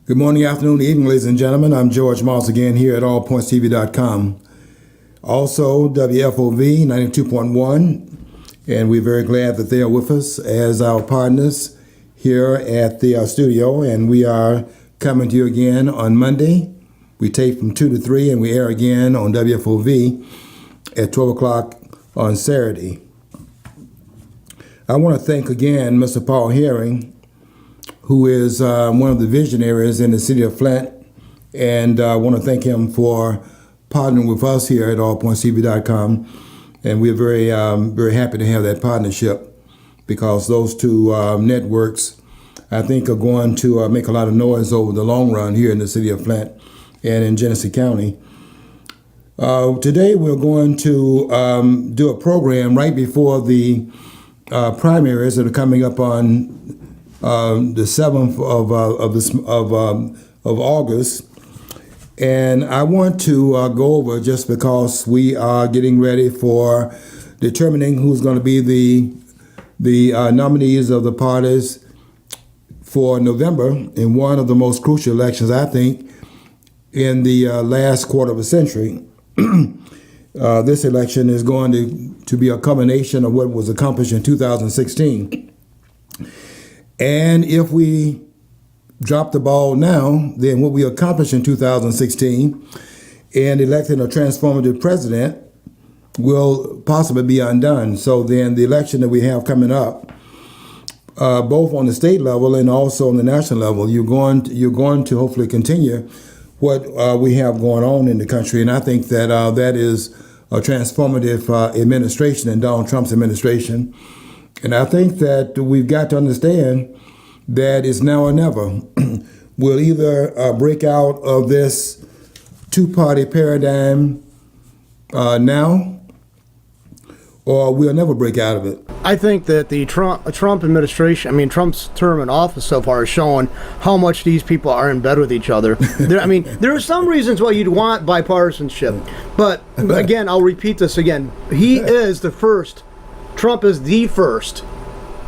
Good morning, afternoon, evening, ladies and gentlemen. I'm George Moss again here at allpointstv.com. Also, WFOV 92.1, and we're very glad that they are with us as our partners here at the studio, and we are coming to you again on Monday. We tape from 2 to 3, and we air again on WFOV at 12 o'clock on Saturday. I want to thank again Mr. Paul Herring, who is one of the visionaries in the city of Flint, and I want to thank him for partnering with us here at allpointstv.com, and we're very happy to have that partnership because those two networks, I think, are going to make a lot of noise over the long run here in the city of Flint and in Genesee County. Today we're going to do a program right before the primaries that are coming up on the 7th of August, and I want to go over, just because we are getting ready for determining who's going to be the nominees of the parties for November in one of the most crucial elections, I think, in the last quarter of a century. This election is going to be a culmination of what was accomplished in 2016. And if we drop the ball now, then what we accomplished in 2016 and electing a transformative president will possibly be undone. So then the election that we have coming up, both on the state level and also on the national level, you're going to hopefully continue what we have going on in the country. And I think that that is a transformative administration in Donald Trump's administration. And I think that we've got to understand that it's now or never. We'll either break out of this two-party paradigm now, or we'll never break out of it. I think that the Trump administration, Trump's term in office so far is showing how much these people are in bed with each other. There are some reasons why you'd want bipartisanship, but again, I'll repeat this again. Trump is the first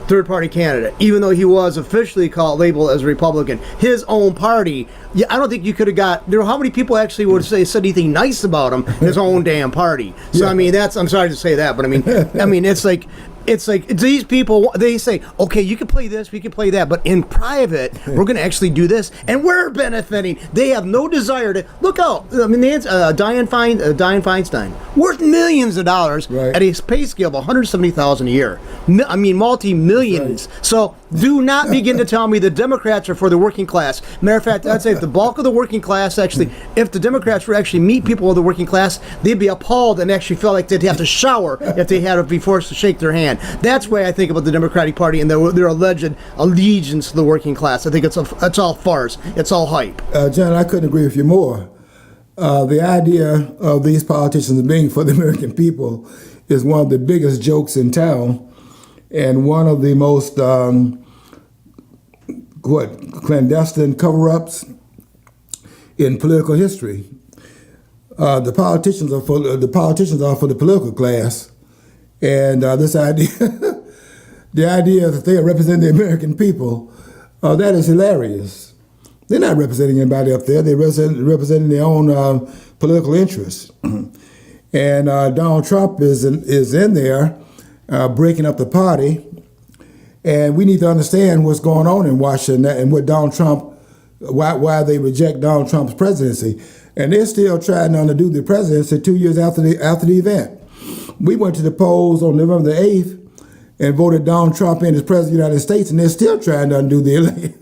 third-party candidate, even though he was officially labeled as a Republican. His own party, I don't think you could have how many people actually would say said anything nice about him, his own damn party. So, I'm sorry to say that, but it's like these people, they say, okay, you can play this, we can play that, but in private, we're going to actually do this, and we're benefiting. They have no desire to look out. Dianne Feinstein, worth millions of dollars, right, at a pay scale of $170,000 a year. Multi-millions. Right. So do not begin to tell me the Democrats are for the working class. Matter of fact, I'd say if the bulk of the working class if the Democrats were actually meet people of the working class, they'd be appalled and actually feel like they'd have to shower if they had to be forced to shake their hand. That's the way I think about the Democratic Party and their alleged allegiance to the working class. I think it's all farce. It's all hype. John, I couldn't agree with you more. The idea of these politicians being for the American people is one of the biggest jokes in town, and one of the most clandestine cover-ups in political history. The politicians are for the political class. And this idea, the idea that they are representing the American people, that is hilarious. They're not representing anybody up there. They're representing their own political interests. And Donald Trump is in there breaking up the party. And we need to understand what's going on in Washington and what Donald Trump, why they reject Donald Trump's presidency. And they're still trying to undo the presidency 2 years after the event. We went to the polls on November the 8th and voted Donald Trump in as president of the United States, and they're still trying to undo the election.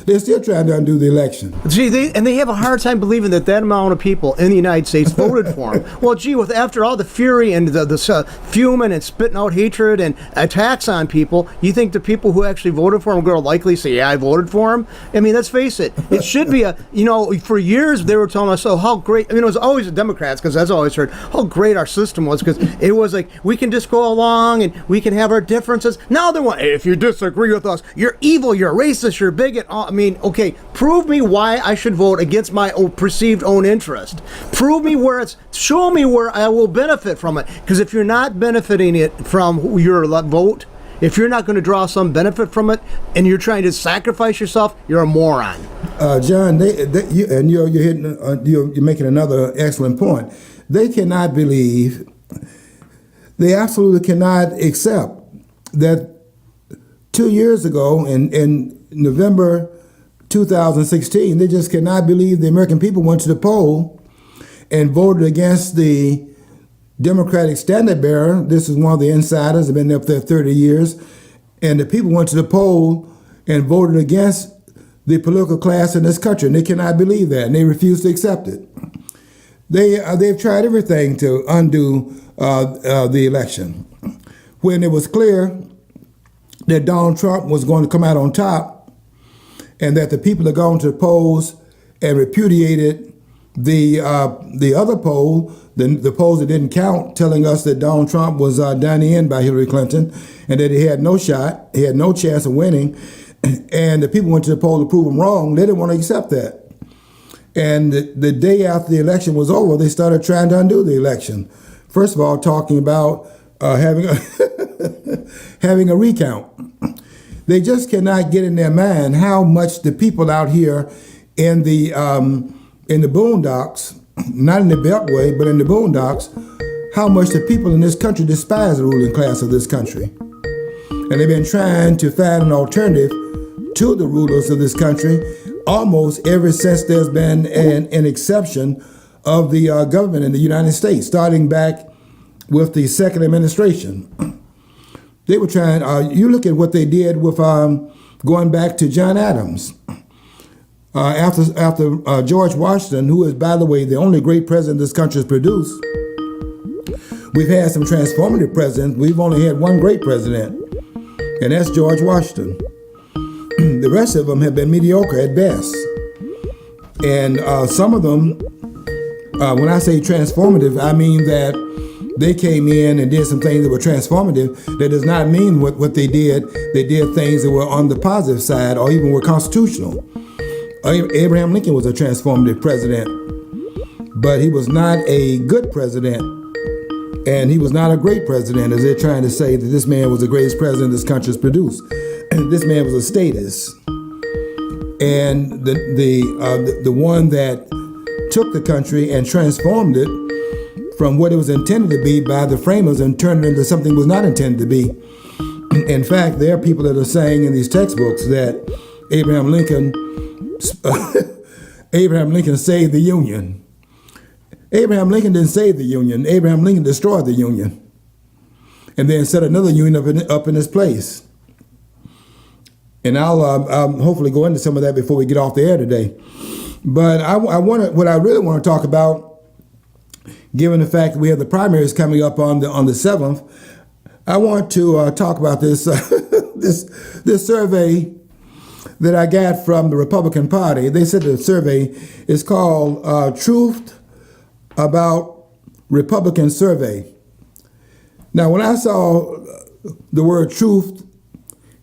They're still trying to undo the election. Gee, they have a hard time believing that amount of people in the United States voted for him. Well, gee, after all the fury and the fuming and spitting out hatred and attacks on people, you think the people who actually voted for him are going to likely say, yeah, I voted for him? Let's face it. It should be for years they were telling us, oh, how great. It was always the Democrats, because that's always heard, how great our system was, because it was like, we can just go along and we can have our differences. Now they want, if you disagree with us, you're evil, you're racist, you're a bigot. Okay, prove me why I should vote against my perceived own interest. Show me where I will benefit from it. Because if you're not benefiting it from your vote, If you're not going to draw some benefit from it and you're trying to sacrifice yourself, you're a moron. John, you're making another excellent point. They cannot believe, they absolutely cannot accept that 2 years ago in November 2016, they just cannot believe the American people went to the poll and voted against the Democratic standard bearer. This is one of the insiders, have been up there 30 years. And the people went to the poll and voted against the political class in this country. And they cannot believe that, and they refuse to accept it. They've tried everything to undo the election. When it was clear that Donald Trump was going to come out on top and that the people had gone to the polls and repudiated the other poll, the polls that didn't count, telling us that Donald Trump was done in by Hillary Clinton and that he had no shot, he had no chance of winning, and the people went to the poll to prove him wrong. They didn't want to accept that. And the day after the election was over, they started trying to undo the election. First of all, talking about having a recount. They just cannot get in their mind how much the people out here in the boondocks, not in the Beltway, but in the boondocks, how much the people in this country despise the ruling class of this country. And they've been trying to find an alternative to the rulers of this country almost ever since there's been an exception of the government in the United States, starting back with the second administration. They were trying, you look at what they did with going back to John Adams. After George Washington, who is, by the way, the only great president this country has produced, we've had some transformative presidents. We've only had one great president, and that's George Washington. The rest of them have been mediocre at best. And some of them, when I say transformative, I mean that they came in and did some things that were transformative. That does not mean what they did. They did things that were on the positive side or even were constitutional. Abraham Lincoln was a transformative president, but he was not a good president, and he was not a great president, as they're trying to say that this man was the greatest president this country has produced. This man was a statist, and the one that took the country and transformed it from what it was intended to be by the framers and turned it into something it was not intended to be. In fact, there are people that are saying in these textbooks that Abraham Lincoln saved the Union. Abraham Lincoln didn't save the Union. Abraham Lincoln destroyed the Union and then set another Union up in its place. And I'll hopefully go into some of that before we get off the air today. But what I really want to talk about, given the fact that we have the primaries coming up on the 7th, I want to talk about this this survey that I got from the Republican Party. They said the survey is called Truth About Republican Survey. Now, when I saw the word truth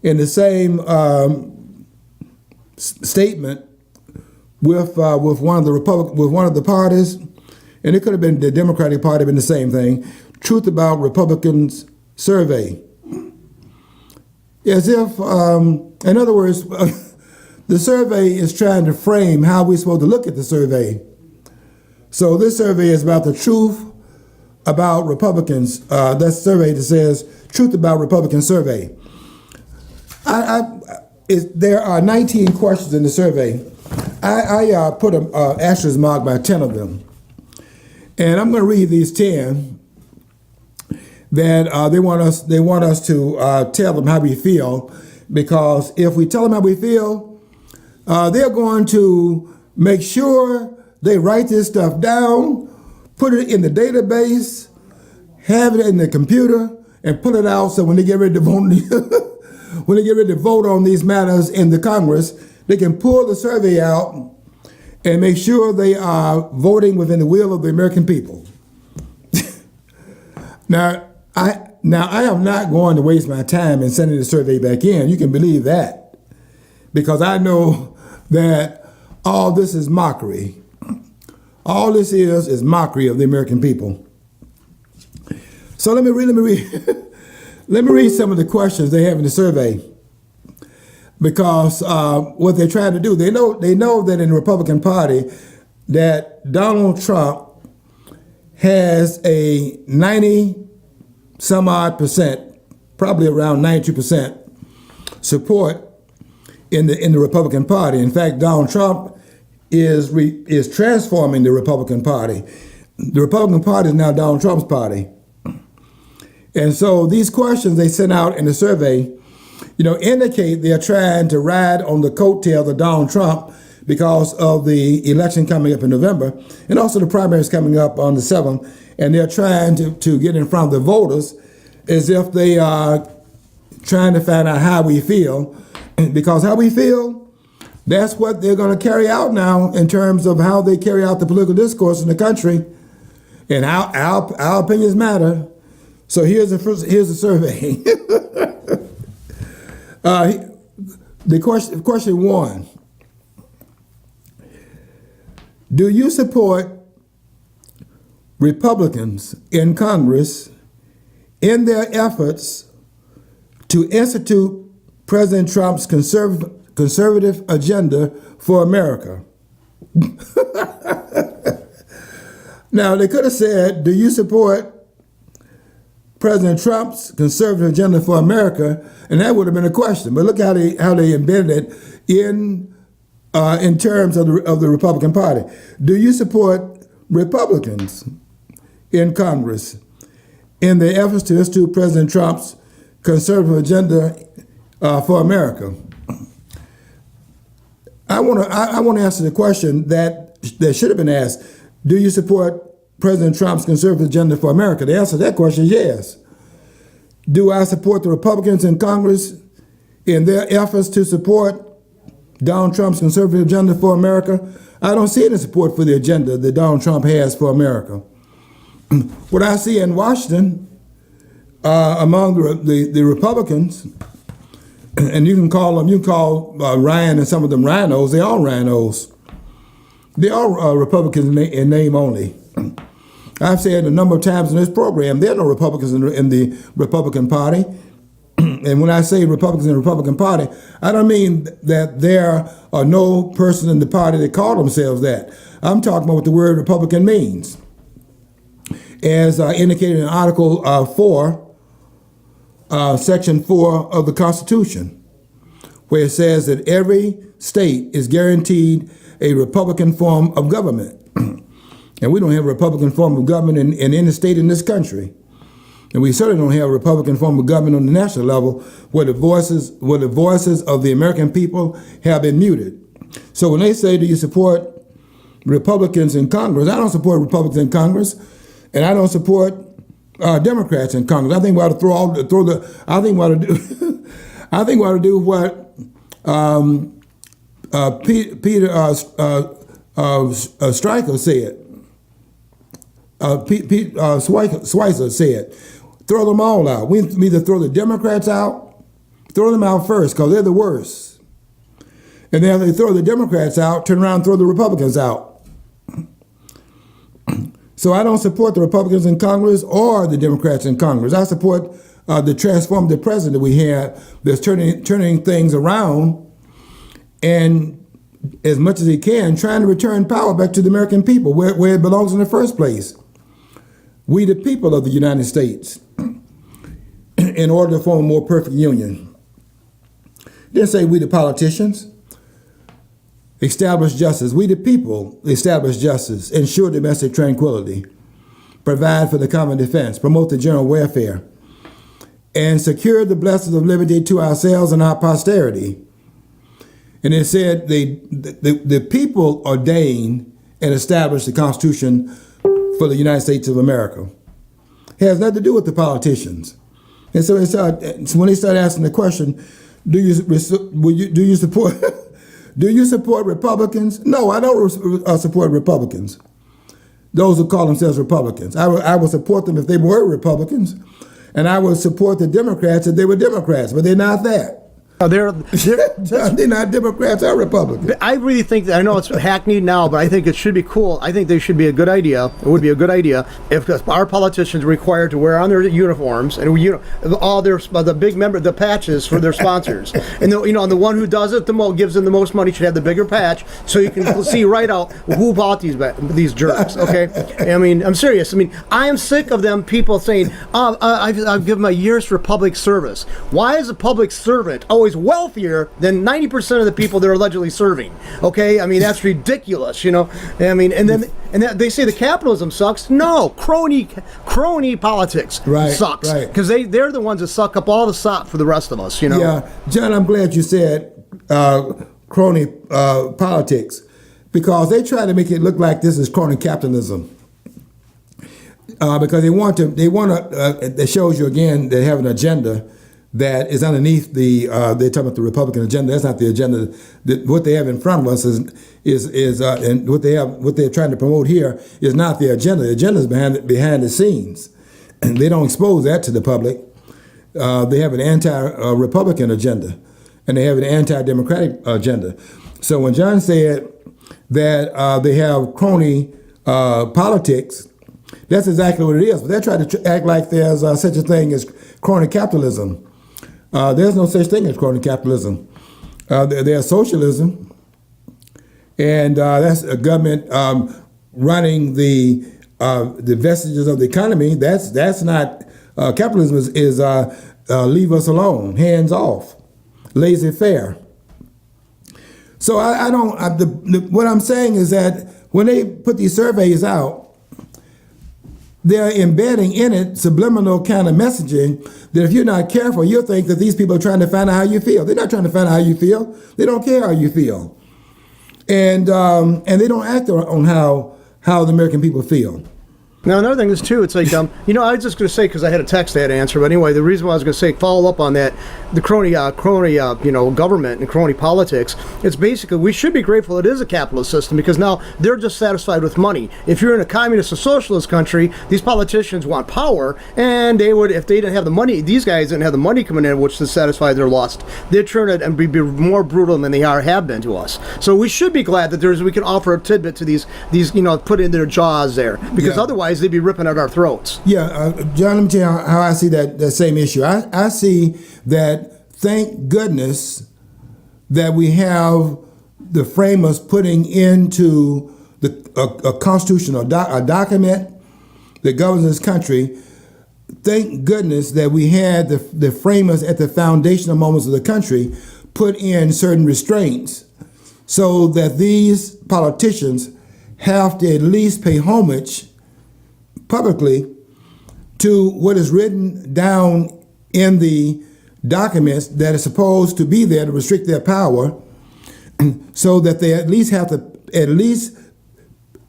in the same statement with one of the parties, and it could have been the Democratic Party, been the same thing. Truth About Republicans Survey, as if, in other words, the survey is trying to frame how we're supposed to look at the survey. So this survey is about the truth about Republicans. That's a survey that says Truth About Republican Survey. There are 19 questions in the survey. I put an asterisk mark by 10 of them. And I'm going to read these 10 that they want us to tell them how we feel, because if we tell them how we feel, they're going to make sure they write this stuff down, put it in the database, have it in the computer, and pull it out so when they get ready to vote on these matters in the Congress, they can pull the survey out and make sure they are voting within the will of the American people. Now I am not going to waste my time in sending the survey back in. You can believe that, because I know that all this is mockery. All this is mockery of the American people. So let me read Let me read some of the questions they have in the survey, because what they're trying to do, they know that in the Republican Party that Donald Trump has a 90 some odd percent, probably around 92% support in the Republican Party. In fact, Donald Trump is transforming the Republican Party. The Republican Party is now Donald Trump's party. And so these questions they sent out in the survey, indicate they're trying to ride on the coattails of Donald Trump because of the election coming up in November, and also the primaries coming up on the 7th. And they're trying to get in front of the voters as if they are trying to find out how we feel, because how we feel, that's what they're going to carry out now in terms of how they carry out the political discourse in the country, and our opinions matter. So here's the survey. The question one: do you support Republicans in Congress in their efforts to institute President Trump's conservative agenda for America? Now, they could have said, do you support President Trump's conservative agenda for America? And that would have been a question. But look how they embedded it in terms of the Republican Party. Do you support Republicans in Congress in their efforts to institute President Trump's conservative agenda for America? I want to answer the question that should have been asked. Do you support President Trump's conservative agenda for America? The answer to that question is yes. Do I support the Republicans in Congress in their efforts to support Donald Trump's conservative agenda for America? I don't see any support for the agenda that Donald Trump has for America. What I see in Washington among the Republicans, and you can call Ryan and some of them rhinos. They're all rhinos. They're all Republicans in name only. I've said a number of times in this program, there are no Republicans in the Republican Party. And when I say Republicans in the Republican Party, I don't mean that there are no person in the party that call themselves that. I'm talking about what the word Republican means. As indicated in Article 4, Section 4 of the Constitution, where it says that every state is guaranteed a Republican form of government. And we don't have a Republican form of government in any state in this country. And we certainly don't have a Republican form of government on the national level where the voices of the American people have been muted. So when they say, do you support Republicans in Congress? I don't support Republicans in Congress, and I don't support Democrats in Congress. I think we ought to I think we ought to do what Peter Stryker said. Schweizer said, throw them all out. We either throw the Democrats out, throw them out first, because they're the worst. And then after they throw the Democrats out, turn around and throw the Republicans out. So I don't support the Republicans in Congress or the Democrats in Congress. I support the transformative president that we have that's turning things around, and as much as he can, trying to return power back to the American people where it belongs in the first place. We, the people of the United States, in order to form a more perfect union. Then say we, the politicians, establish justice. We, the people, establish justice, ensure domestic tranquility, provide for the common defense, promote the general welfare, and secure the blessings of liberty to ourselves and our posterity. And it said the people ordain and establish the Constitution for the United States of America. It has nothing to do with the politicians. And so when they start asking the question, do you support do you support Republicans? No, I don't support Republicans. Those who call themselves Republicans. I would support them if they were Republicans, and I would support the Democrats if they were Democrats, but they're not that. They're not Democrats or Republicans. I really think that, I know it's hackneyed now, but I think it should be cool. I think they should be a good idea. It would be a good idea if our politicians were required to wear on their uniforms and all the big the patches for their sponsors. And the one who does it the most, gives them the most money, should have the bigger patch, so you can see right out who bought these jerks. Okay, I mean, I'm serious. I mean, I am sick of them people saying, I've given my years for public service. Why is a public servant always wealthier than 90% of the people they're allegedly serving? Okay, I mean, that's ridiculous. I mean, and they say the capitalism sucks. No, crony politics sucks, because they're the ones that suck up all the sop for the rest of us. Yeah, John, I'm glad you said crony politics, because they try to make it look like this is crony capitalism. Because they want to, that shows you again they have an agenda that is underneath they're talking about the Republican agenda. That's not the agenda. What they have in front of us is and what they're trying to promote here is not the agenda. The agenda is behind the scenes, and they don't expose that to the public. They have an anti-Republican agenda, and they have an anti-democratic agenda. So when John said that they have crony politics, that's exactly what it is. But they're trying to act like there's such a thing as crony capitalism. There's no such thing as crony capitalism. There's socialism, and that's a government running the vestiges of the economy. That's not capitalism. Is leave us alone, hands off, laissez-faire. So I don't. What I'm saying is that when they put these surveys out, they're embedding in it subliminal kind of messaging that if you're not careful, you'll think that these people are trying to find out how you feel. They're not trying to find out how you feel. They don't care how you feel. And they don't act on how the American people feel. Now, another thing is, too, it's like, I was just going to say, because I had a text I had to answer, but anyway, the reason why I was going to say, follow up on that, the crony government and crony politics, it's basically, we should be grateful it is a capitalist system, because now they're just satisfied with money. If you're in a communist or socialist country, these politicians want power, and they would, if they didn't have the money, these guys didn't have the money coming in, which to satisfy their lust, they'd turn it and be more brutal than they have been to us. So we should be glad that we can offer a tidbit to these put in their jaws there, because otherwise they'd be ripping at our throats. Yeah, John, let me tell you how I see that same issue. I see that, thank goodness, that we have the framers putting into a constitution, a document that governs this country. Thank goodness that we had the framers at the foundational moments of the country put in certain restraints so that these politicians have to at least pay homage publicly to what is written down in the documents that is supposed to be there to restrict their power, so that they at least have to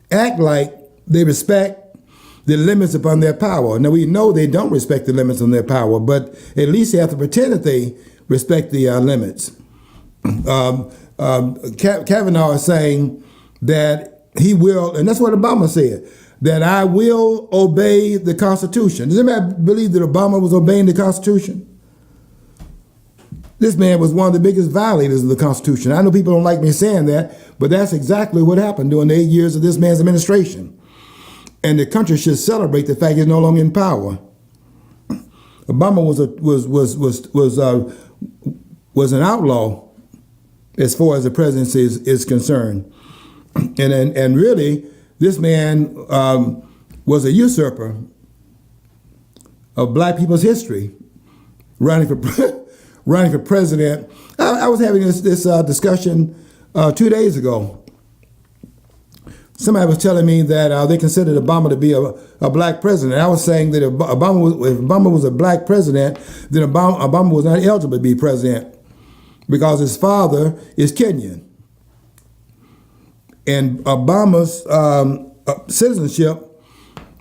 act like they respect the limits upon their power. Now, we know they don't respect the limits on their power, but at least they have to pretend that they respect the limits. Kavanaugh is saying that he will, and that's what Obama said, that I will obey the Constitution. Does anybody believe that Obama was obeying the Constitution? This man was one of the biggest violators of the Constitution. I know people don't like me saying that, but that's exactly what happened during the 8 years of this man's administration. And the country should celebrate the fact he's no longer in power. Obama was an outlaw as far as the presidency is concerned, and really, this man was a usurper of black people's history, running for president. I was having this discussion 2 days ago. Somebody was telling me that they considered Obama to be a black president. I was saying that if Obama was a black president, then Obama was not eligible to be president because his father is Kenyan. And Obama's citizenship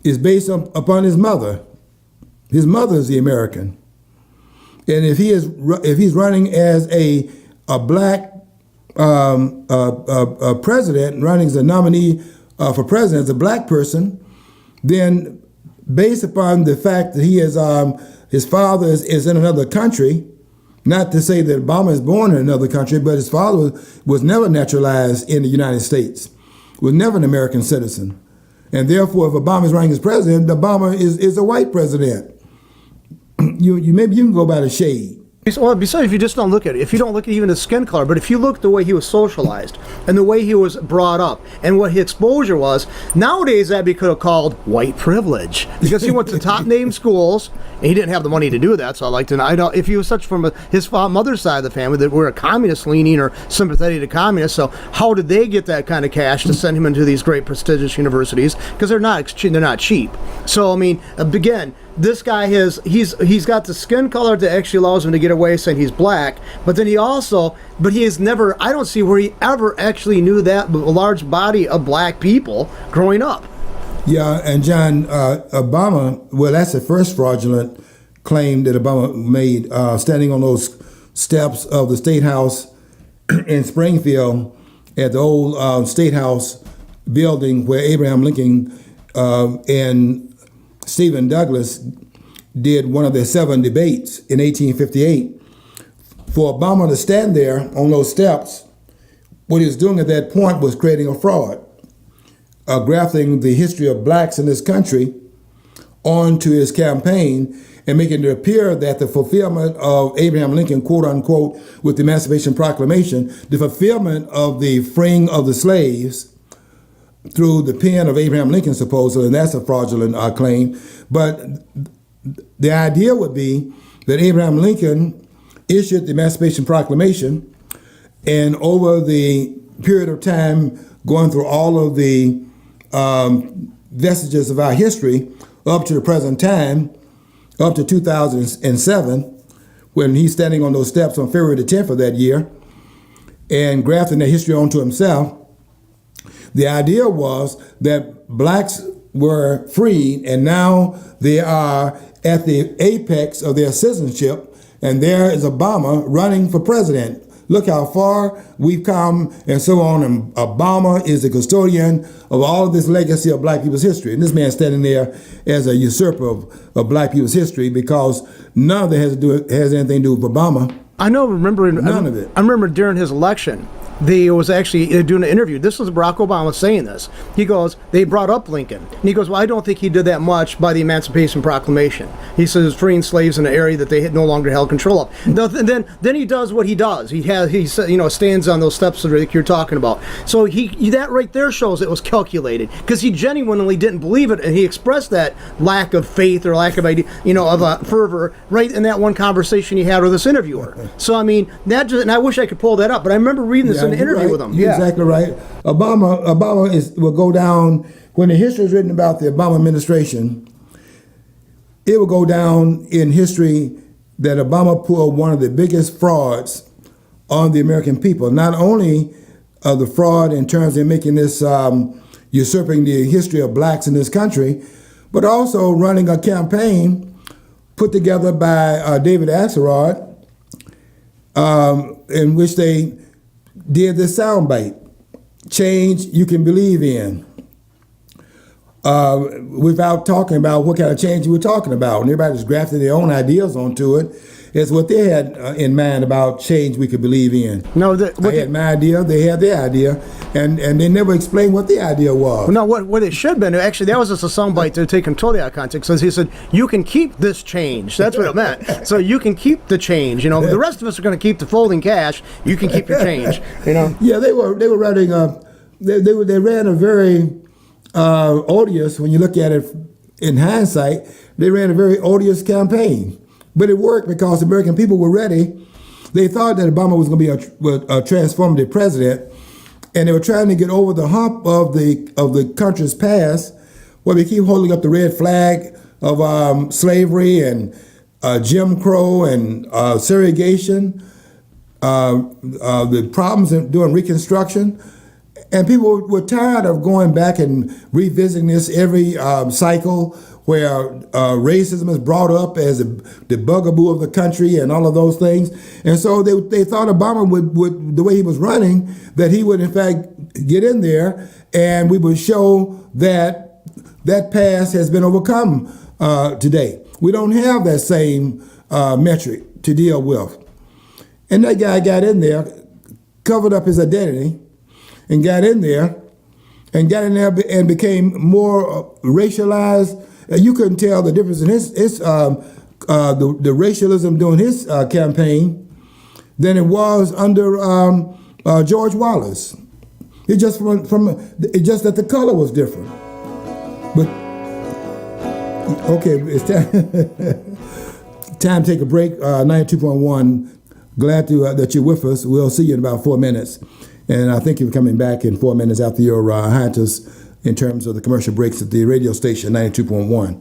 is based upon his mother. His mother is the American. And if he's running as a black president, running as a nominee for president as a black person, then based upon the fact that he is his father is in another country, Not to say that Obama is born in another country, but his father was never naturalized in the United States, was never an American citizen. And therefore, if Obama is running as president, Obama is a white president. Maybe you can go by the shade. Well, besides, if you just don't look at it, if you don't look at even his skin color, but if you look at the way he was socialized and the way he was brought up and what his exposure was, nowadays that'd be could have called white privilege because he went to top name schools and he didn't have the money to do that. So I like to know, I don't, if he was such from his mother's side of the family that were a communist leaning or sympathetic to communists, so how did they get that kind of cash to send him into these great prestigious universities? Because they're not cheap. So I mean, again, this guy he's got the skin color that actually allows him to get away saying he's black, but then he has never, I don't see where he ever actually knew that a large body of black people growing up. Yeah, and John, Obama, well, that's the first fraudulent claim that Obama made, standing on those steps of the State House in Springfield at the old State House building where Abraham Lincoln and Stephen Douglas did one of their 7 debates in 1858. For Obama to stand there on those steps, what he was doing at that point was creating a fraud, grafting the history of blacks in this country onto his campaign and making it appear that the fulfillment of Abraham Lincoln, quote unquote, with the Emancipation Proclamation, the fulfillment of the freeing of the slaves through the pen of Abraham Lincoln, supposedly, and that's a fraudulent claim. But the idea would be that Abraham Lincoln issued the Emancipation Proclamation, and over the period of time, going through all of the vestiges of our history up to the present time, up to 2007, when he's standing on those steps on February the 10th of that year and grafting that history onto himself. The idea was that blacks were freed, and now they are at the apex of their citizenship, and there is Obama running for president. Look how far we've come, and so on. And Obama is the custodian of all of this legacy of black people's history. And this man standing there as a usurper of black people's history, because none of it has anything to do with Obama. I remember during his election, they was actually doing an interview. This was Barack Obama saying this. He goes, they brought up Lincoln. And he goes, well, I don't think he did that much by the Emancipation Proclamation. He says freeing slaves in an area that they had no longer held control of. Then he does what he does. He stands on those steps that you're talking about. So that right there shows it was calculated, because he genuinely didn't believe it, and he expressed that lack of faith or lack of idea, of a fervor right in that one conversation he had with this interviewer. So I mean, and I wish I could pull that up, but I remember reading this in an interview with him. You're exactly right. Obama will go down, when the history is written about the Obama administration, it will go down in history that Obama pulled one of the biggest frauds on the American people. Not only the fraud in terms of making this usurping the history of blacks in this country, but also running a campaign put together by David Axelrod, in which they did this soundbite: change you can believe in, without talking about what kind of change you were talking about. And everybody just grafted their own ideas onto it. It's what they had in mind about change we could believe in. No, I had my idea, they had their idea, and they never explained what the idea was. No, what it should have been, actually, that was just a soundbite to take totally out of context, because he said, you can keep this change. That's what it meant. So you can keep the change. The rest of us are going to keep the folding cash. You can keep your change. Yeah, they were running they ran a very odious, when you look at it in hindsight, they ran a very odious campaign. But it worked because the American people were ready. They thought that Obama was going to be a transformative president, and they were trying to get over the hump of the country's past, where we keep holding up the red flag of slavery and Jim Crow and segregation, the problems during Reconstruction. And people were tired of going back and revisiting this every cycle, where racism is brought up as the bugaboo of the country and all of those things. And so they thought Obama would, the way he was running, that he would in fact get in there and we would show that that past has been overcome today. We don't have that same metric to deal with. And that guy got in there, covered up his identity, and got in there and became more racialized. You couldn't tell the difference in the racialism during his campaign than it was under George Wallace. It just it just that the color was different. But okay, it's time to take a break. 92.1. Glad that you're with us. We'll see you in about 4 minutes. And I think you're coming back in 4 minutes after your hiatus in terms of the commercial breaks at the radio station, 92.1.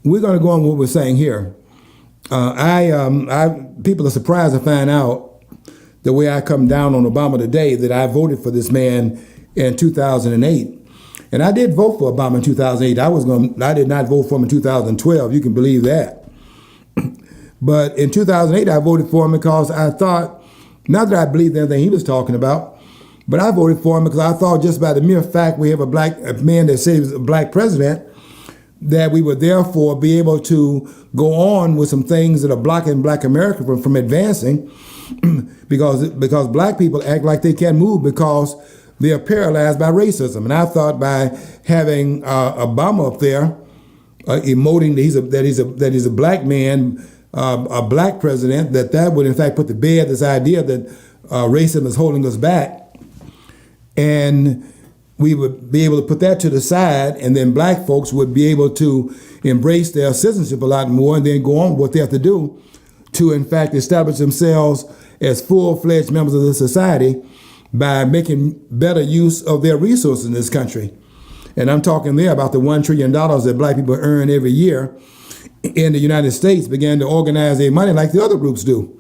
We're going to go on what we're saying here. People are surprised to find out the way I come down on Obama today that I voted for this man in 2008. And I did vote for Obama in 2008. I did not vote for him in 2012. You can believe that. But in 2008, I voted for him because I thought, not that I believed anything he was talking about, but I voted for him because I thought just by the mere fact we have a man that says a black president, that we would therefore be able to go on with some things that are blocking black America from advancing because black people act like they can't move because they are paralyzed by racism. And I thought by having Obama up there emoting that he's a black man, a black president, that would in fact put to bed this idea that racism is holding us back. And we would be able to put that to the side, and then black folks would be able to embrace their citizenship a lot more and then go on with what they have to do to, in fact, establish themselves as full-fledged members of the society by making better use of their resources in this country. And I'm talking there about the $1 trillion that black people earn every year in the United States, began to organize their money like the other groups do.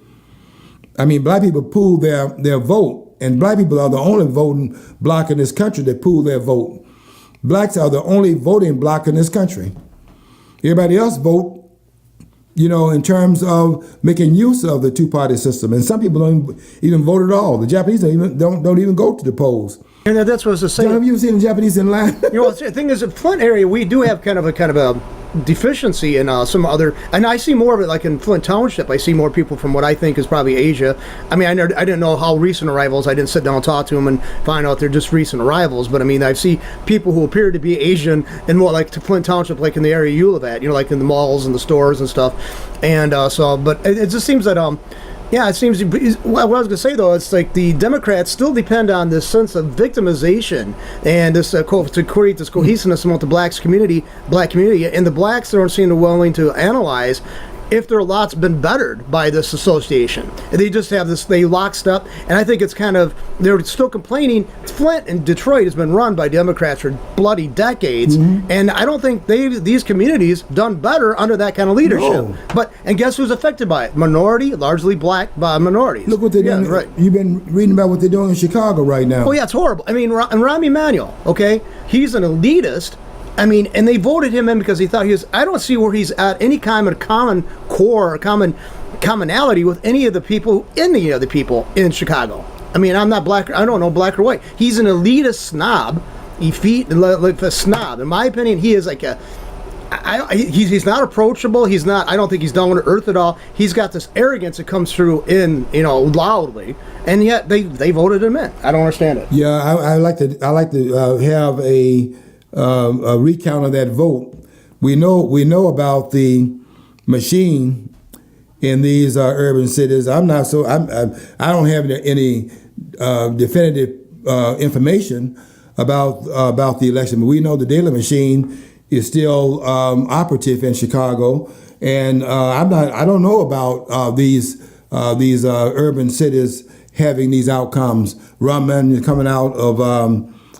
I mean, black people pool their vote. And black people are the only voting bloc in this country that pool their vote. Blacks are the only voting bloc in this country. Everybody else vote, in terms of making use of the two-party system. And some people don't even vote at all. The Japanese don't even go to the polls. And that's what I was just saying. John, have you seen the Japanese in line? The thing is, in Flint area, we do have kind of a deficiency in some other, and I see more of it like in Flint Township. I see more people from what I think is probably Asia. I mean, I didn't know how recent arrivals. I didn't sit down and talk to them and find out they're just recent arrivals. But I mean, I see people who appear to be Asian and more like to Flint Township, like in the area you live at, like in the malls and the stores and stuff. And but it just seems that yeah, it seems. What I was going to say though, it's like the Democrats still depend on this sense of victimization and this to create this cohesiveness among the black community, and the blacks don't seem to willing to analyze if their lot's been bettered by this association. They just have this, they lockstep, and I think it's kind of, they're still complaining. Flint and Detroit has been run by Democrats for bloody decades, and I don't think these communities done better under that kind of leadership. No. And guess who's affected by it? Minority, largely black minorities. Look what they're doing. Right. You've been reading about what they're doing in Chicago right now. Oh yeah, it's horrible. I mean, Rahm Emanuel, okay, he's an elitist. I mean, and they voted him in because he thought I don't see where he's at any kind of common core or commonality with any of the people in Chicago. I mean, I'm not black. I don't know black or white. He's an elitist snob. Like a snob. In my opinion, he is like he's not approachable. He's not. I don't think he's down to earth at all. He's got this arrogance that comes through loudly, and yet they voted him in. I don't understand it. Yeah, I like to have a recount of that vote. We know about the machine in these urban cities. I don't have any definitive information about the election, but we know the Daley machine is still operative in Chicago, and I don't know about these urban cities having these outcomes. Rahm coming out of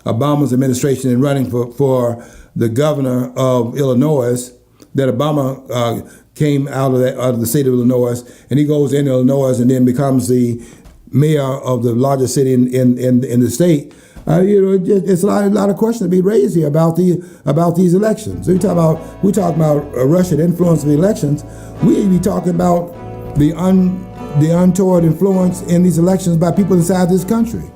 Obama's administration and running for the governor of Illinois, that Obama came out of the state of Illinois, and he goes into Illinois and then becomes the mayor of the largest city in the state. It's a lot of questions to be raised here about these elections. We talk about Russian influence of the elections. We be talking about the untoward influence in these elections by people inside this country.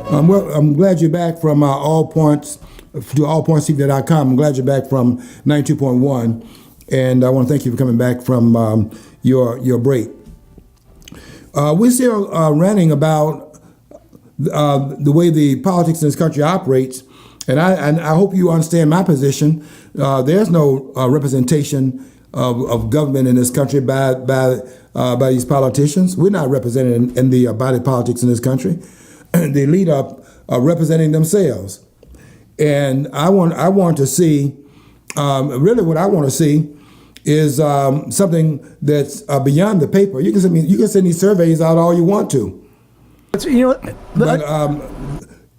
I'm glad you're back from allpoints.com. I'm glad you're back from 92.1, and I want to thank you for coming back from your break. we're still ranting about the way the politics in this country operates, and I hope you understand my position. There's no representation of government in this country by these politicians. We're not represented in the body politics in this country. The elite are representing themselves, and I want to see. Really, what I want to see is something that's beyond the paper. You can send these surveys out all you want to. But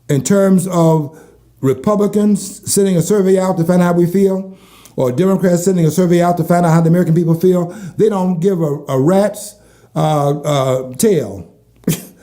in terms of Republicans sending a survey out to find out how we feel, or Democrats sending a survey out to find out how the American people feel, they don't give a rat's tail.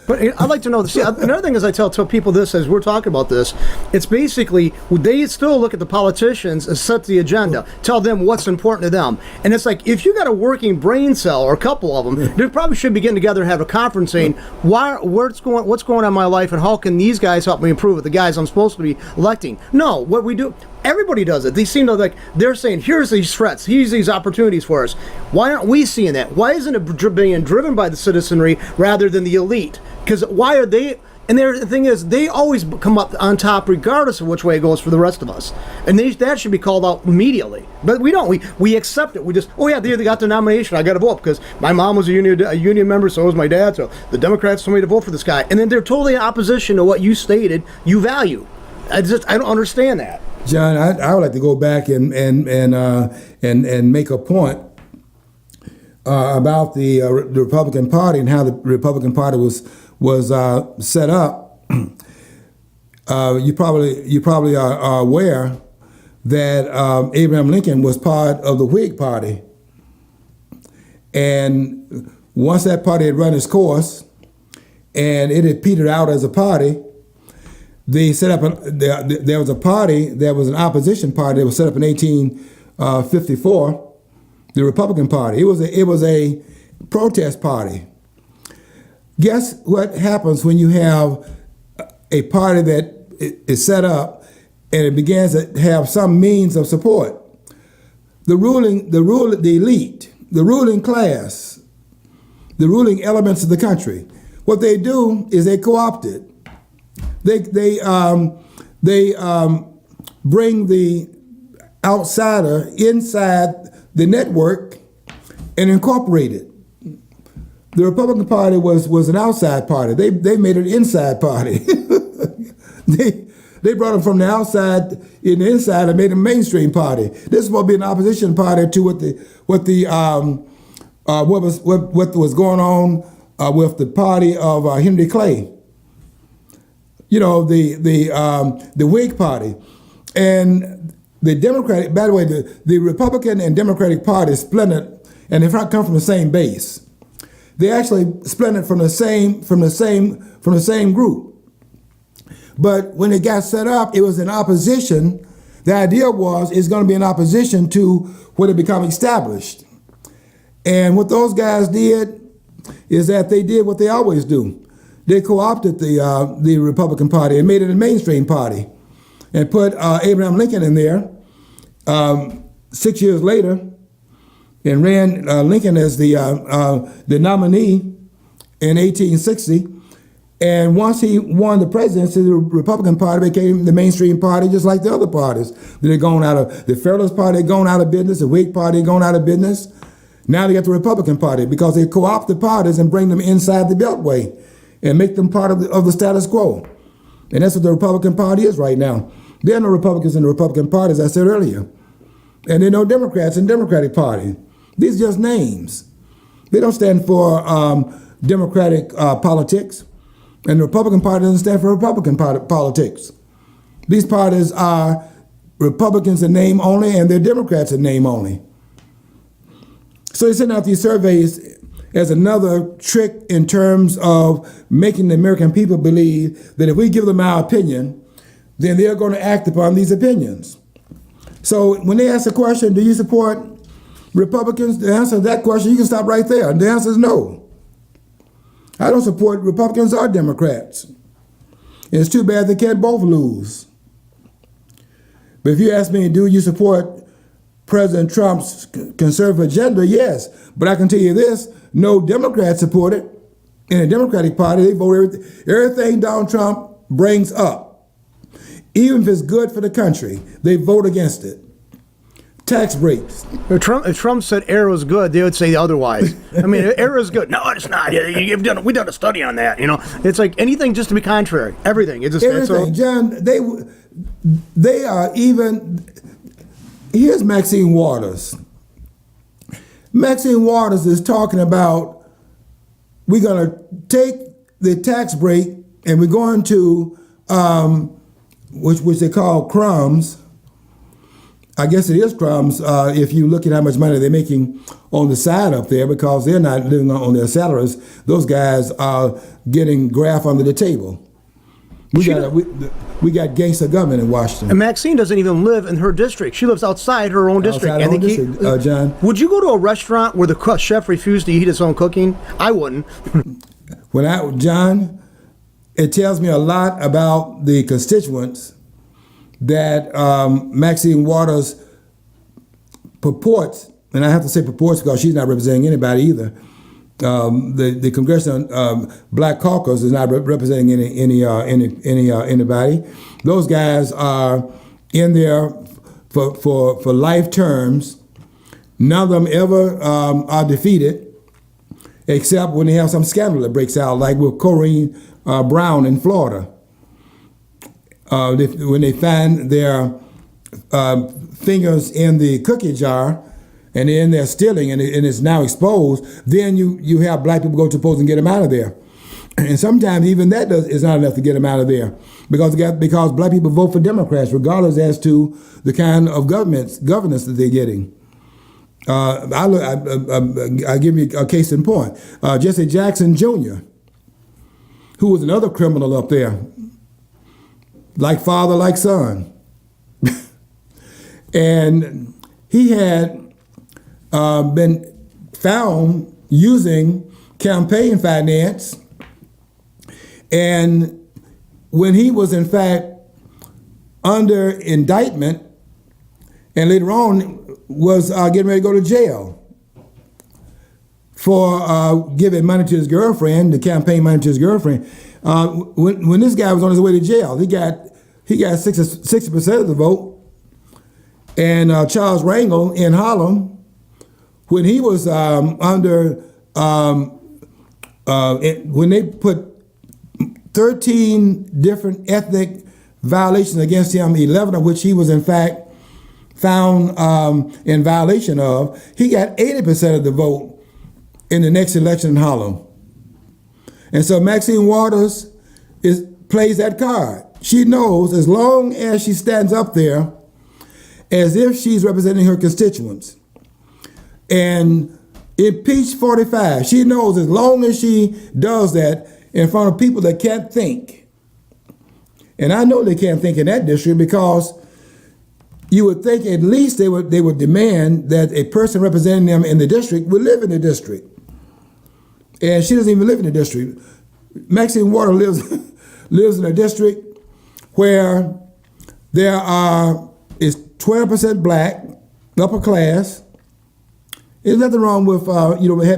But I'd like to know, see, another thing is I tell people this as we're talking about this, it's basically, they still look at the politicians and set the agenda, tell them what's important to them. And it's like, if you got a working brain cell, or a couple of them, they probably should be getting together and have a conference saying, what's going on in my life and how can these guys help me improve it, the guys I'm supposed to be electing. No, what we do, everybody does it. They seem to they're saying, here's these threats, here's these opportunities for us. Why aren't we seeing that? Why isn't it being driven by the citizenry rather than the elite? Because why are they? And the thing is, they always come up on top regardless of which way it goes for the rest of us. And that should be called out immediately. But we don't. We accept it. We just, oh yeah, they got the nomination. I got to vote because my mom was a union member, so was my dad. So the Democrats told me to vote for this guy. And then they're totally in opposition to what you stated you value. I don't understand that. John, I would like to go back and make a point about the Republican Party and how the Republican Party was set up. You probably are aware that Abraham Lincoln was part of the Whig Party, and once that party had run its course and it had petered out as a party, they set up there was a party that was an opposition party that was set up in 1854, the Republican Party. It was a protest party. Guess what happens when you have a party that is set up and it begins to have some means of support? The elite, the ruling class, the ruling elements of the country, what they do is they co-opt it. They bring the outsider inside the network and incorporate it. The Republican Party was an outside party. They made it an inside party. They brought them from the outside in the inside and made them a mainstream party. This is supposed to be an opposition party to what was going on with the party of Henry Clay. You know, the Whig Party. And the Democratic, by the way, the Republican and Democratic parties splintered, and they come from the same base. They actually splintered from the same group. But when it got set up, it was in opposition. The idea was it's going to be in opposition to what had become established. And what those guys did is that they did what they always do. They co-opted the Republican Party and made it a mainstream party and put Abraham Lincoln in there 6 years later and ran Lincoln as the nominee in 1860. And once he won the presidency, the Republican Party became the mainstream party, just like the other parties. They're going out of the Federalist Party, gone out of business. The Whig Party gone out of business. Now they got the Republican Party because they co-opt the parties and bring them inside the Beltway and make them part of the status quo. And that's what the Republican Party is right now. There are no Republicans in the Republican Party, as I said earlier. And there are no Democrats in the Democratic Party. These are just names. They don't stand for democratic politics. And the Republican Party doesn't stand for Republican politics. These parties are Republicans in name only, and they're Democrats in name only. So they send out these surveys as another trick in terms of making the American people believe that if we give them our opinion, then they're going to act upon these opinions. So when they ask the question, do you support Republicans? The answer to that question, you can stop right there. The answer is no. I don't support Republicans or Democrats. And it's too bad they can't both lose. But if you ask me, do you support President Trump's conservative agenda? Yes. But I can tell you this, no Democrats support it. in the Democratic Party, they vote everything Donald Trump brings up, even if it's good for the country, they vote against it. Tax breaks. If Trump said air was good, they would say otherwise. I mean, air is good. No, it's not. We've done a study on that. It's like anything just to be contrary. Everything. It's just Everything, John. They are even. Here's Maxine Waters. Maxine Waters is talking about we're going to take the tax break and we're going to which they call crumbs. I guess it is crumbs if you look at how much money they're making on the side up there, because they're not living on their salaries. Those guys are getting graft under the table. We got gangster government in Washington. And Maxine doesn't even live in her district. She lives outside her own district. Outside her own district, John. Would you go to a restaurant where the chef refused to eat his own cooking? I wouldn't. John, it tells me a lot about the constituents that Maxine Waters purports, and I have to say purports because she's not representing anybody either. The Congressional Black Caucus is not representing anybody. Those guys are in there for life terms. None of them ever are defeated, except when they have some scandal that breaks out, like with Corrine Brown in Florida. When they find their fingers in the cookie jar and they're in there stealing and it's now exposed, then you have black people go to polls and get them out of there. And sometimes even that is not enough to get them out of there, because black people vote for Democrats regardless as to the kind of governance that they're getting. I'll give you a case in point. Jesse Jackson Jr., who was another criminal up there, like father, like son. And he had been found using campaign finance. And when he was in fact under indictment and later on was getting ready to go to jail for giving money to his girlfriend, the campaign money to his girlfriend, when this guy was on his way to jail, he got 60% of the vote. And Charles Rangel in Harlem, when he was when they put 13 different ethnic violations against him, 11 of which he was in fact found in violation of, he got 80% of the vote in the next election in Harlem. And so Maxine Waters plays that card. She knows as long as she stands up there as if she's representing her constituents and impeach 45, she knows as long as she does that in front of people that can't think. And I know they can't think in that district, because you would think at least they would demand that a person representing them in the district would live in the district. And she doesn't even live in the district. Maxine Waters lives in a district where is 12% black, upper class. There's nothing wrong with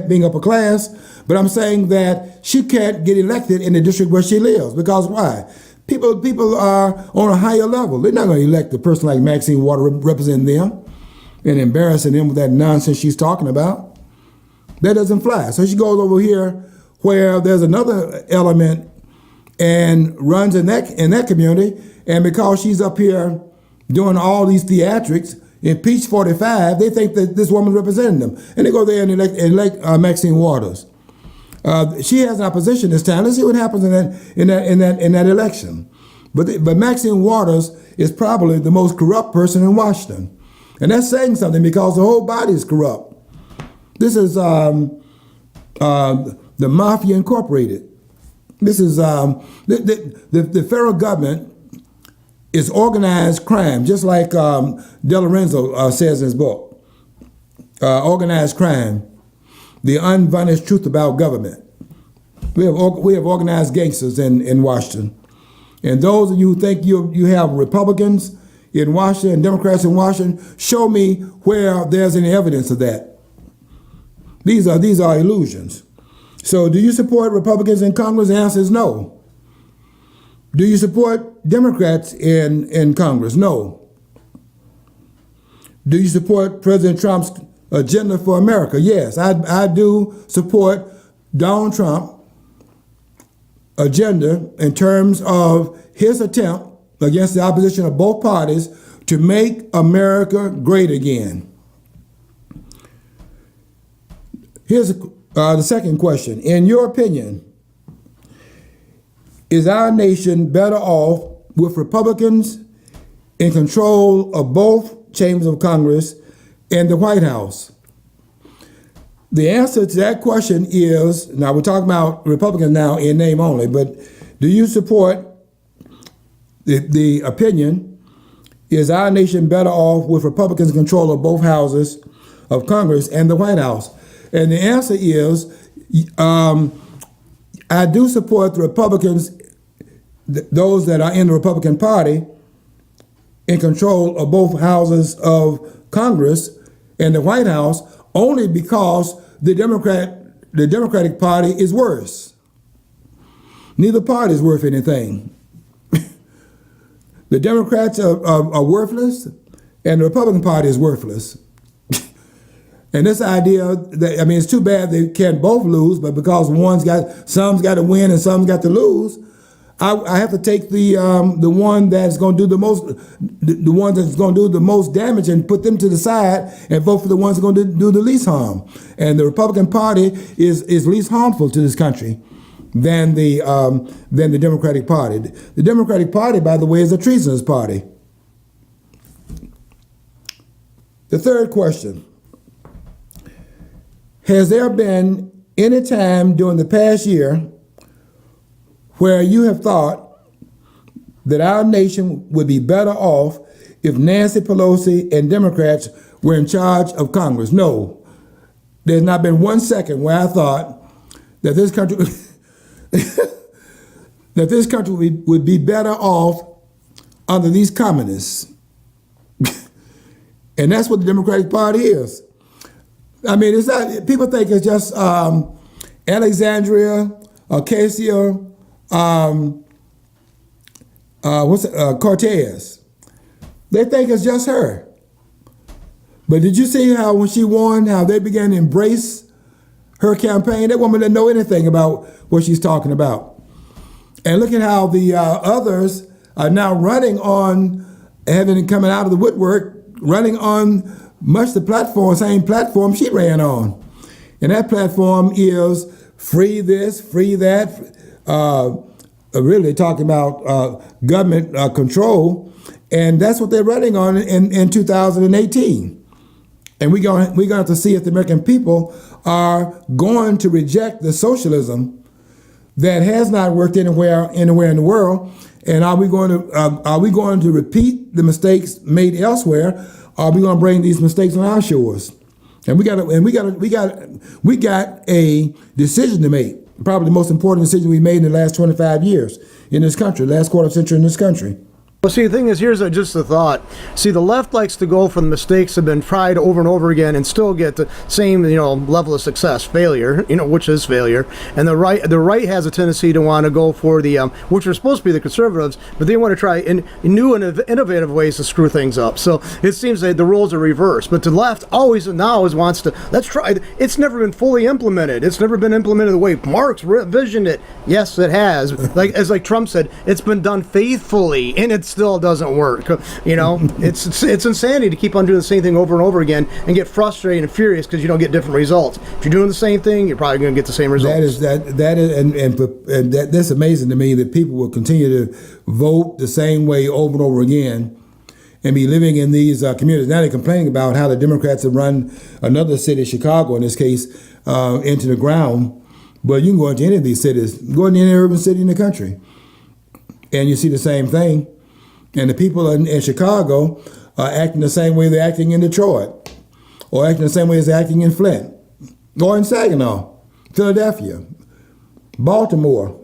being upper class, but I'm saying that she can't get elected in the district where she lives, because why? People are on a higher level. They're not going to elect a person like Maxine Waters representing them and embarrassing them with that nonsense she's talking about. That doesn't fly. So she goes over here where there's another element and runs in that community, and because she's up here doing all these theatrics, impeach 45, they think that this woman's representing them. And they go there and elect Maxine Waters. She has an opposition this time. Let's see what happens in that election. But Maxine Waters is probably the most corrupt person in Washington. And that's saying something, because the whole body is corrupt. This is the Mafia Incorporated. This is the federal government is organized crime, just like De Lorenzo says in his book, Organized Crime, The Unvarnished Truth About Government. We have organized gangsters in Washington. And those of you who think you have Republicans in Washington and Democrats in Washington, show me where there's any evidence of that. These are illusions. So do you support Republicans in Congress? The answer is no. Do you support Democrats in Congress? No. Do you support President Trump's agenda for America? Yes, I do support Donald Trump's agenda in terms of his attempt against the opposition of both parties to make America great again. Here's the second question. In your opinion, is our nation better off with Republicans in control of both chambers of Congress and the White House? The answer to that question is, now we're talking about Republicans now in name only, but do you support the opinion, is our nation better off with Republicans in control of both houses of Congress and the White House? And the answer is, I do support the Republicans, those that are in the Republican Party, in control of both houses of Congress and the White House, only because the Democratic Party is worse. Neither party is worth anything. The Democrats are worthless, and the Republican Party is worthless. And this idea that, I mean, it's too bad they can't both lose, but because some's got to win and some's got to lose, I have to take the one that's going to do the one that's going to do the most damage and put them to the side and vote for the ones that are going to do the least harm. And the Republican Party is least harmful to this country than the Democratic Party. The Democratic Party, by the way, is a treasonous party. The third question: has there been any time during the past year where you have thought that our nation would be better off if Nancy Pelosi and Democrats were in charge of Congress? No. There's not been 1 second where I thought that this country would be better off under these communists. And that's what the Democratic Party is. I mean, it's not, people think it's just Alexandria, Ocasio, Cortez. They think it's just her. But did you see how when she won, how they began to embrace her campaign? That woman didn't know anything about what she's talking about. And look at how the others are now running on, coming out of the woodwork, running on much the same platform she ran on. And that platform is free this, free that, really talking about government control. And that's what they're running on in 2018. And we're going to have to see if the American people are going to reject the socialism that has not worked anywhere in the world. And are we going to repeat the mistakes made elsewhere? Or are we going to bring these mistakes on our shores? And we got a decision to make. Probably the most important decision we made in the last 25 years in this country, last quarter century in this country. Well, see, the thing is, here's just a thought. See, the left likes to go for the mistakes that have been tried over and over again and still get the same, level of success, failure, which is failure. And the right has a tendency to want to go for the, which are supposed to be the conservatives, but they want to try in new and innovative ways to screw things up. So it seems that the roles are reversed. But the left always wants to, let's try. It's never been fully implemented. It's never been implemented the way Marx envisioned it. Yes, it has. Like Trump said, it's been done faithfully, and it still doesn't work. It's insanity to keep on doing the same thing over and over again and get frustrated and furious because you don't get different results. If you're doing the same thing, you're probably going to get the same results. That's amazing to me that people will continue to vote the same way over and over again and be living in these communities. Now they're complaining about how the Democrats have run another city, Chicago in this case, into the ground. But you can go into any of these cities, go into any urban city in the country, and you see the same thing. And the people in Chicago are acting the same way they're acting in Detroit, or acting the same way as they're acting in Flint, or in Saginaw, Philadelphia, Baltimore.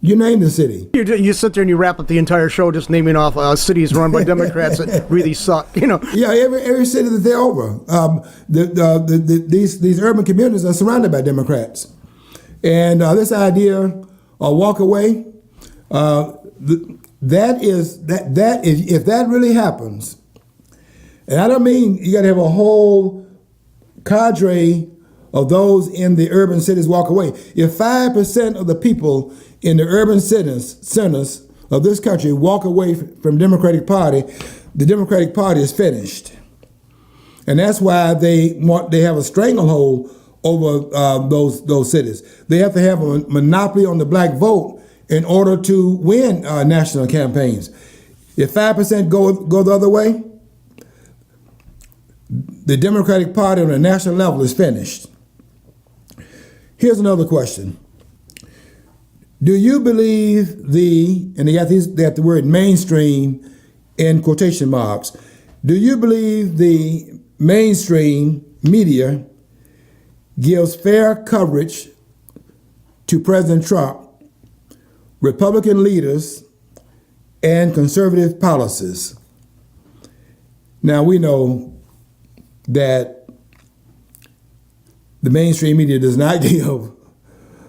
You name the city. You sit there and you wrap up the entire show just naming off cities run by Democrats that really suck. Yeah, every city that they're over. These urban communities are surrounded by Democrats. And this idea of walk away, that if that really happens, and I don't mean you got to have a whole cadre of those in the urban cities walk away. If 5% of the people in the urban centers of this country walk away from Democratic Party, the Democratic Party is finished. And that's why they have a stranglehold over those cities. They have to have a monopoly on the black vote in order to win national campaigns. If 5% go the other way, the Democratic Party on a national level is finished. Here's another question. Do you believe and they got the word mainstream in quotation marks. Do you believe the mainstream media gives fair coverage to President Trump, Republican leaders, and conservative policies? Now we know that the mainstream media does not give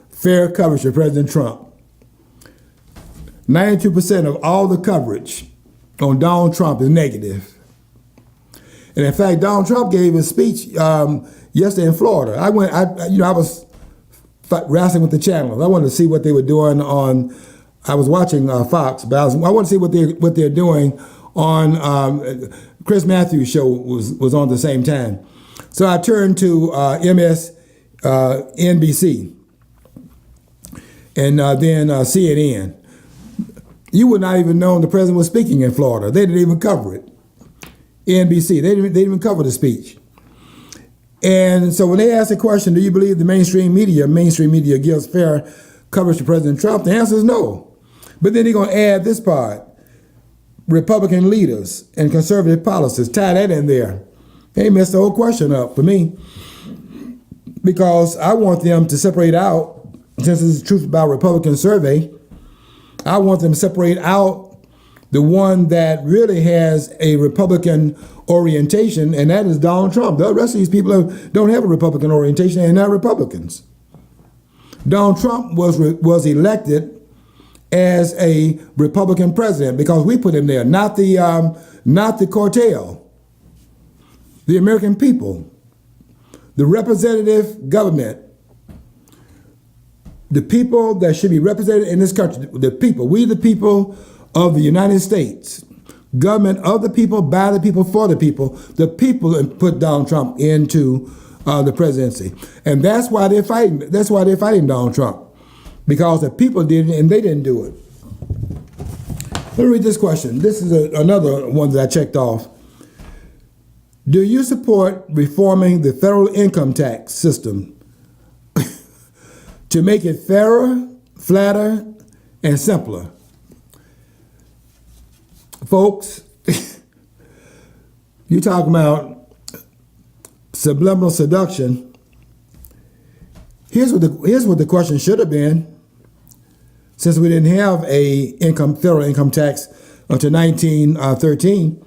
fair coverage to President Trump. 92% of all the coverage on Donald Trump is negative. And in fact, Donald Trump gave a speech yesterday in Florida. I was wrestling with the channels. I wanted to see what they were doing I was watching Fox, but I wanted to see what they're doing on Chris Matthews' show was on at the same time. So I turned to MSNBC and then CNN. You would not even know the president was speaking in Florida. They didn't even cover it. NBC, they didn't even cover the speech. And so when they ask the question, do you believe the mainstream media gives fair coverage to President Trump? The answer is no. But then they're going to add this part. Republican leaders and conservative policies, tie that in there. They messed the whole question up for me. Because I want them to separate out, since it's the Truth About Republican survey, I want them to separate out the one that really has a Republican orientation, and that is Donald Trump. The rest of these people don't have a Republican orientation, and they're not Republicans. Donald Trump was elected as a Republican president because we put him there, not the cartel, the American people, the representative government, the people that should be represented in this country, the people, we the people of the United States, government of the people, by the people, for the people put Donald Trump into the presidency. And that's why they're fighting. That's why they're fighting Donald Trump. Because the people did it and they didn't do it. Let me read this question. This is another one that I checked off. Do you support reforming the federal income tax system to make it fairer, flatter, and simpler? Folks, you talking about subliminal seduction. Here's what the question should have been, since we didn't have a federal income tax until 1913.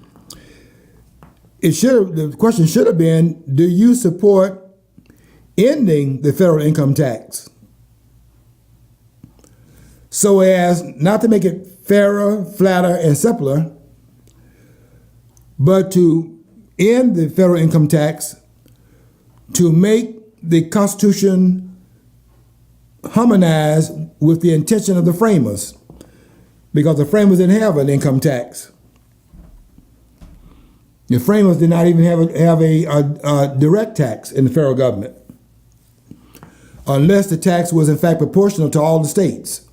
The question should have been, do you support ending the federal income tax so as not to make it fairer, flatter, and simpler, but to end the federal income tax to make the Constitution harmonize with the intention of the framers, because the framers didn't have an income tax. The framers did not even have a direct tax in the federal government, unless the tax was in fact proportional to all the states.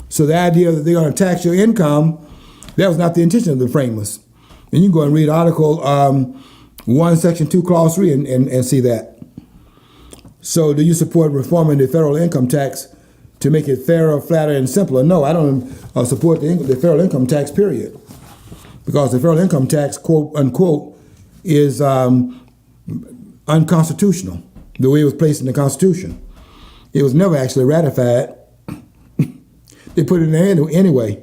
So the idea that they're going to tax your income, that was not the intention of the framers. And you can go and read Article 1, Section 2, Clause 3 and see that. So do you support reforming the federal income tax to make it fairer, flatter, and simpler? No, I don't support the federal income tax, period. Because the federal income tax, quote unquote, is unconstitutional, the way it was placed in the Constitution. It was never actually ratified. They put it in there anyway.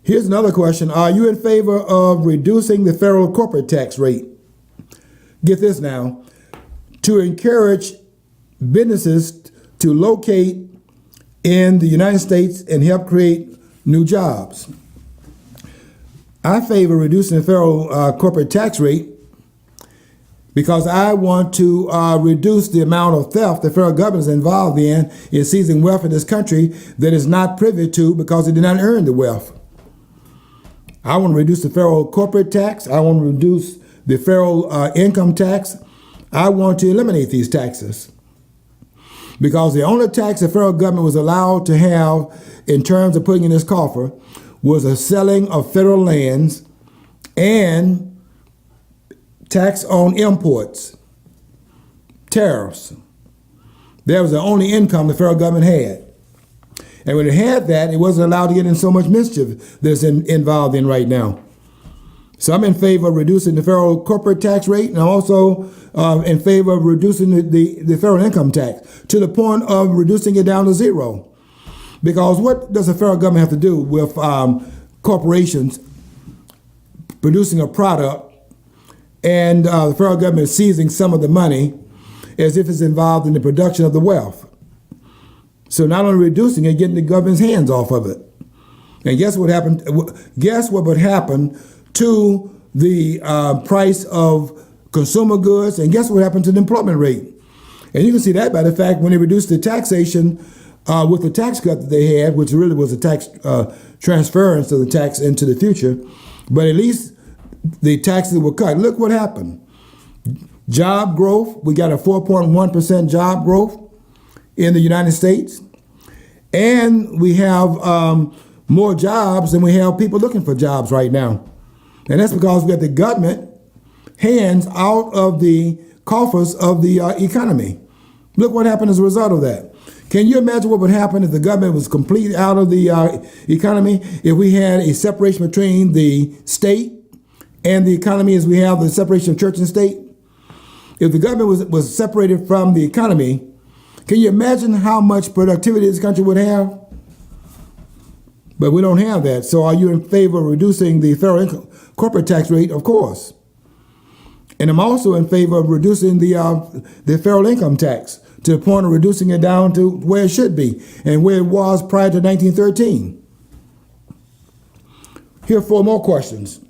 Here's another question. Are you in favor of reducing the federal corporate tax rate? Get this now. To encourage businesses to locate in the United States and help create new jobs. I favor reducing the federal corporate tax rate because I want to reduce the amount of theft the federal government is involved in seizing wealth in this country that is not privy to because it did not earn the wealth. I want to reduce the federal corporate tax. I want to reduce the federal income tax. I want to eliminate these taxes because the only tax the federal government was allowed to have in terms of putting in this coffer was a selling of federal lands and tax on imports, tariffs. That was the only income the federal government had. And when it had that, it wasn't allowed to get in so much mischief that's involved in right now. So I'm in favor of reducing the federal corporate tax rate, and I'm also in favor of reducing the federal income tax to the point of reducing it down to zero. Because what does the federal government have to do with corporations producing a product and the federal government is seizing some of the money as if it's involved in the production of the wealth? So not only reducing it, getting the government's hands off of it. And guess what happened? Guess what would happen to the price of consumer goods? And guess what happened to the employment rate? And you can see that by the fact when they reduced the taxation with the tax cut that they had, which really was a tax transference of the tax into the future, but at least the taxes were cut. Look what happened. Job growth, we got a 4.1% job growth in the United States. And we have more jobs than we have people looking for jobs right now. And that's because we got the government hands out of the coffers of the economy. Look what happened as a result of that. Can you imagine what would happen if the government was completely out of the economy, if we had a separation between the state and the economy as we have the separation of church and state? If the government was separated from the economy, can you imagine how much productivity this country would have? But we don't have that. So are you in favor of reducing the federal corporate tax rate? Of course. And I'm also in favor of reducing the federal income tax to the point of reducing it down to where it should be and where it was prior to 1913. Here are 4 more questions.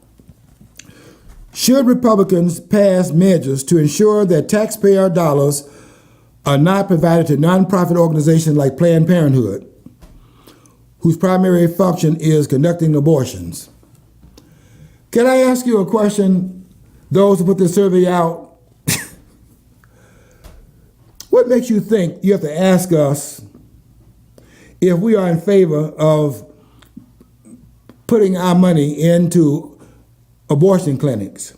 Should Republicans pass measures to ensure that taxpayer dollars are not provided to nonprofit organizations like Planned Parenthood, whose primary function is conducting abortions? Can I ask you a question, those who put this survey out? What makes you think you have to ask us if we are in favor of putting our money into abortion clinics?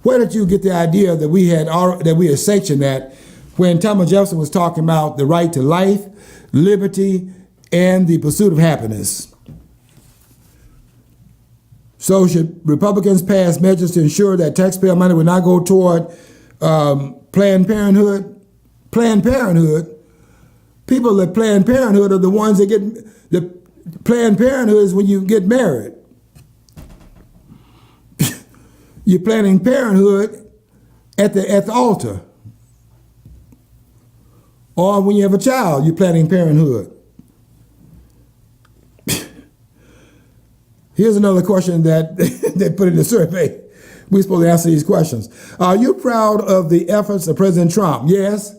Where did you get the idea that we had sanctioned that when Thomas Jefferson was talking about the right to life, liberty, and the pursuit of happiness? So should Republicans pass measures to ensure that taxpayer money will not go toward Planned Parenthood? Planned Parenthood, people at Planned Parenthood are the ones that Planned Parenthood is when you get married. You're planning parenthood at the altar. Or when you have a child, you're planning parenthood. Here's another question that they put in the survey. We're supposed to answer these questions. Are you proud of the efforts of President Trump? Yes.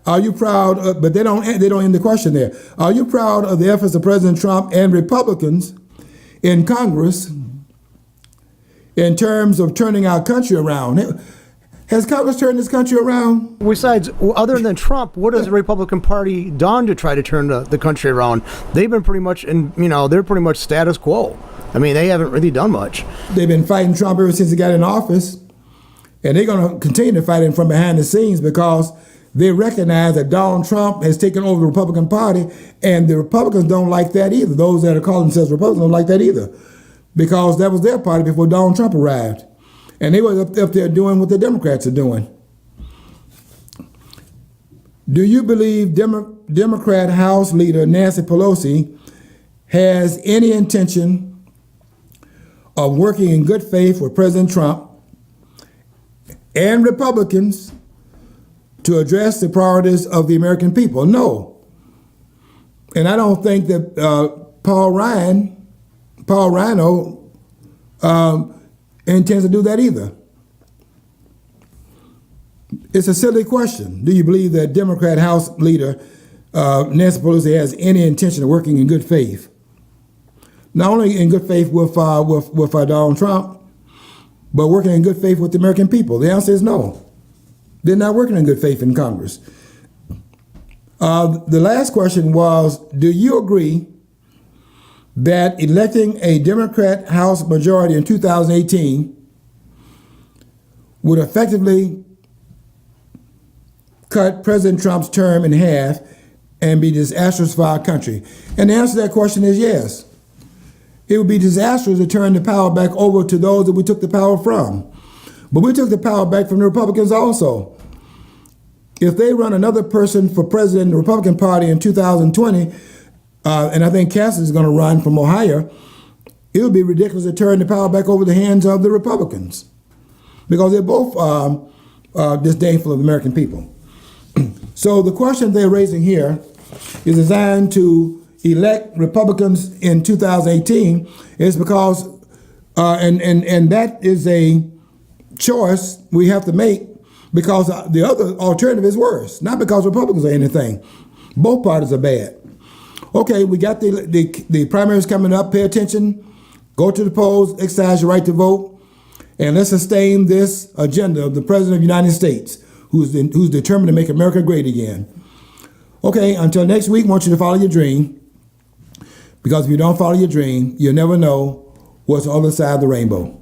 Are you proud of, but they don't end the question there. Are you proud of the efforts of President Trump and Republicans in Congress in terms of turning our country around? Has Congress turned this country around? Besides, other than Trump, what has the Republican Party done to try to turn the country around? They've been pretty much, they're pretty much status quo. I mean, they haven't really done much. They've been fighting Trump ever since he got in office, and they're going to continue to fight him from behind the scenes because they recognize that Donald Trump has taken over the Republican Party, and the Republicans don't like that either. Those that are calling themselves Republicans don't like that either, because that was their party before Donald Trump arrived, and they were up there doing what the Democrats are doing. Do you believe Democrat House Leader Nancy Pelosi has any intention of working in good faith with President Trump and Republicans to address the priorities of the American people? No. And I don't think that Paul Rhino intends to do that either. It's a silly question. Do you believe that Democrat House Leader Nancy Pelosi has any intention of working in good faith? Not only in good faith with Donald Trump, but working in good faith with the American people. The answer is no. They're not working in good faith in Congress. The last question was, do you agree that electing a Democrat House majority in 2018 would effectively cut President Trump's term in half and be disastrous for our country? And the answer to that question is yes. It would be disastrous to turn the power back over to those that we took the power from. But we took the power back from the Republicans also. If they run another person for president in the Republican Party in 2020, and I think Cassidy is going to run from Ohio, it would be ridiculous to turn the power back over the hands of the Republicans, because they're both disdainful of the American people. So the question they're raising here is designed to elect Republicans in 2018 is because, and that is a choice we have to make, because the other alternative is worse, not because Republicans are anything. Both parties are bad. Okay, we got the primaries coming up. Pay attention, go to the polls, exercise your right to vote, and let's sustain this agenda of the President of the United States, who's determined to make America great again. Okay, until next week, I want you to follow your dream, because if you don't follow your dream, you'll never know what's on the other side of the rainbow.